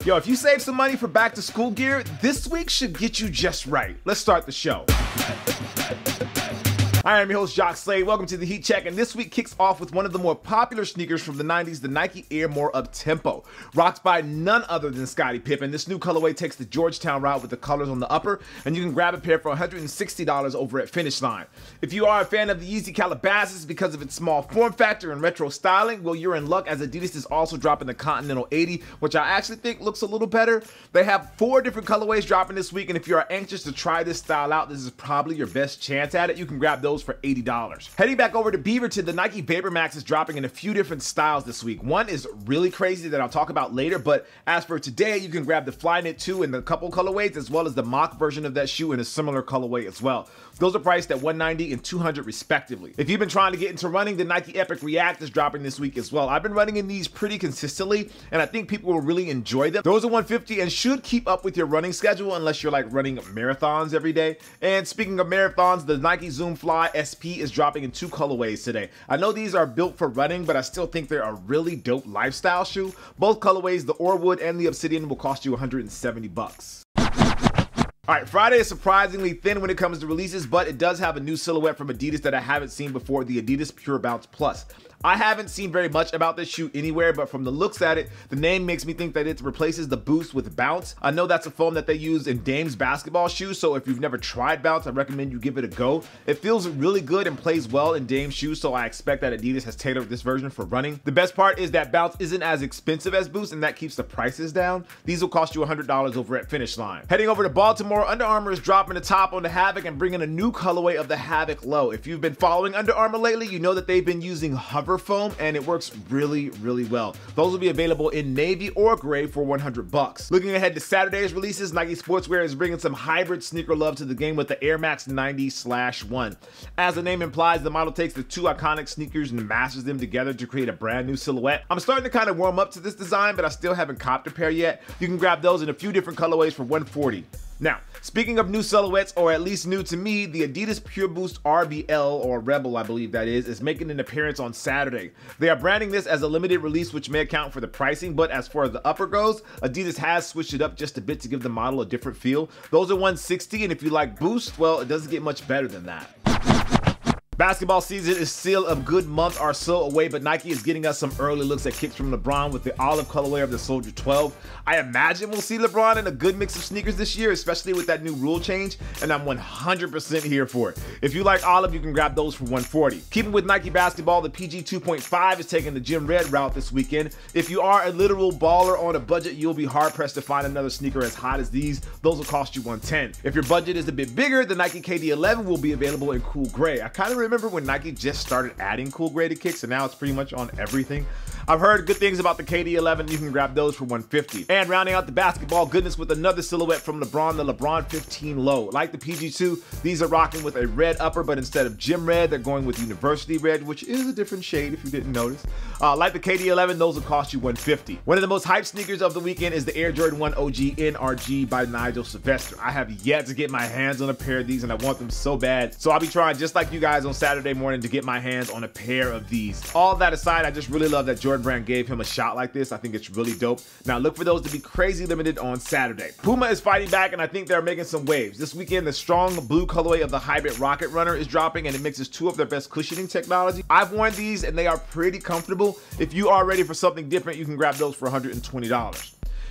Yo, if you save some money for back to school gear, this week should get you just right. Let's start the show. I am your host, Jacques Slade. Welcome to the Heat Check, and this week kicks off with one of the more popular sneakers from the 90s, the Nike Air More UPTEMPO. Rocked by none other than Scottie Pippen, this new colorway takes the Georgetown route with the colors on the upper, and you can grab a pair for $160 over at Finish Line. If you are a fan of the Yeezy Calabasas because of its small form factor and retro styling, well, you're in luck, as Adidas is also dropping the Continental 80, which I actually think looks a little better. They have 4 different colorways dropping this week, and if you are anxious to try this style out, this is probably your best chance at it. You can grab those for $80. Heading back over to Beaverton, the Nike VAPORMAX is dropping in a few different styles this week. One is really crazy that I'll talk about later, but as for today, you can grab the Flyknit 2 in a couple colorways, as well as the mock version of that shoe in a similar colorway as well. Those are priced at $190 and $200 respectively. If you've been trying to get into running, the Nike Epic React is dropping this week as well. I've been running in these pretty consistently, and I think people will really enjoy them. Those are $150 and should keep up with your running schedule unless you're like running marathons every day. And speaking of marathons, the Nike Zoom Fly SP is dropping in 2 colorways today. I know these are built for running, but I still think they're a really dope lifestyle shoe. Both colorways, the Orewood and the Obsidian, will cost you $170. Alright, Friday is surprisingly thin when it comes to releases, but it does have a new silhouette from Adidas that I haven't seen before, the Adidas PureBOUNCE Plus. I haven't seen very much about this shoe anywhere, but from the looks at it, the name makes me think that it replaces the Boost with Bounce. I know that's a foam that they use in Dame's basketball shoes, so if you've never tried Bounce, I recommend you give it a go. It feels really good and plays well in Dame's shoes, so I expect that Adidas has tailored this version for running. The best part is that Bounce isn't as expensive as Boost, and that keeps the prices down. These will cost you $100 over at Finish Line. Heading over to Baltimore, Under Armour is dropping the top on the HAVOC and bringing a new colorway of the HAVOC Low. If you've been following Under Armour lately, you know that they've been using HOVR foam, and it works really well. Those will be available in navy or gray for $100. Looking ahead to Saturday's releases, Nike Sportswear is bringing some hybrid sneaker love to the game with the Air Max 90/1. As the name implies, the model takes the 2 iconic sneakers and mashes them together to create a brand new silhouette. I'm starting to kind of warm up to this design, but I still haven't copped a pair yet. You can grab those in a few different colorways for $140. Now, speaking of new silhouettes, or at least new to me, the Adidas PureBoost RBL, or Rebel I believe that is making an appearance on Saturday. They are branding this as a limited release, which may account for the pricing, but as far as the upper goes, Adidas has switched it up just a bit to give the model a different feel. Those are $160, and if you like Boost, well, it doesn't get much better than that. Basketball season is still a good month or so away, but Nike is getting us some early looks at kicks from Lebron with the olive colorway of the Soldier 12. I imagine we'll see Lebron in a good mix of sneakers this year, especially with that new rule change, and I'm 100% here for it. If you like olive, you can grab those for $140. Keeping with Nike basketball, the PG 2.5 is taking the Gym Red route this weekend. If you are a literal baller on a budget, you'll be hard-pressed to find another sneaker as hot as these. Those will cost you $110. If your budget is a bit bigger, the Nike KD11 will be available in cool gray. I kind of remember when Nike just started adding cool gray to kicks, and now it's pretty much on everything. I've heard good things about the KD11. You can grab those for $150. And rounding out the basketball goodness with another silhouette from LeBron, the LeBron 15 Low. Like the PG2, these are rocking with a red upper, but instead of gym red, they're going with university red, which is a different shade if you didn't notice. Like the KD11, those will cost you $150. One of the most hyped sneakers of the weekend is the Air Jordan 1 OG NRG by Nigel Sylvester. I have yet to get my hands on a pair of these, and I want them so bad. So I'll be trying, just like you guys on Saturday morning, to get my hands on a pair of these. All that aside, I just really love that Jordan Brand gave him a shot like this. I think it's really dope. Now look for those to be crazy limited on Saturday. Puma is fighting back, and I think they're making some waves. This weekend, the strong blue colorway of the Hybrid Rocket Runner is dropping, and it mixes 2 of their best cushioning technology. I've worn these, and they are pretty comfortable. If you are ready for something different, you can grab those for $120.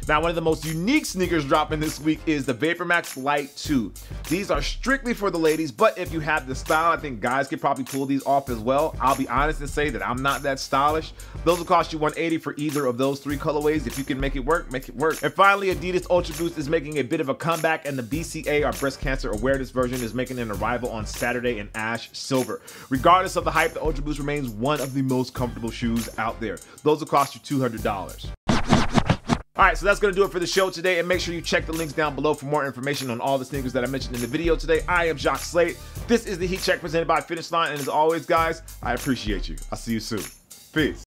Now, one of the most unique sneakers dropping this week is the VAPORMAX Lite 2. These are strictly for the ladies, but if you have the style, I think guys could probably pull these off as well. I'll be honest and say that I'm not that stylish. Those will cost you $180 for either of those 3 colorways. If you can make it work, make it work. And finally, Adidas Ultra Boost is making a bit of a comeback, and the BCA, our breast cancer awareness version, is making an arrival on Saturday in ash silver. Regardless of the hype, the Ultra Boost remains one of the most comfortable shoes out there. Those will cost you $200. Alright, so that's going to do it for the show today, and make sure you check the links down below for more information on all the sneakers that I mentioned in the video today. I am Jacques Slade. This is the Heat Check presented by Finish Line, and as always, guys, I appreciate you. I'll see you soon. Peace.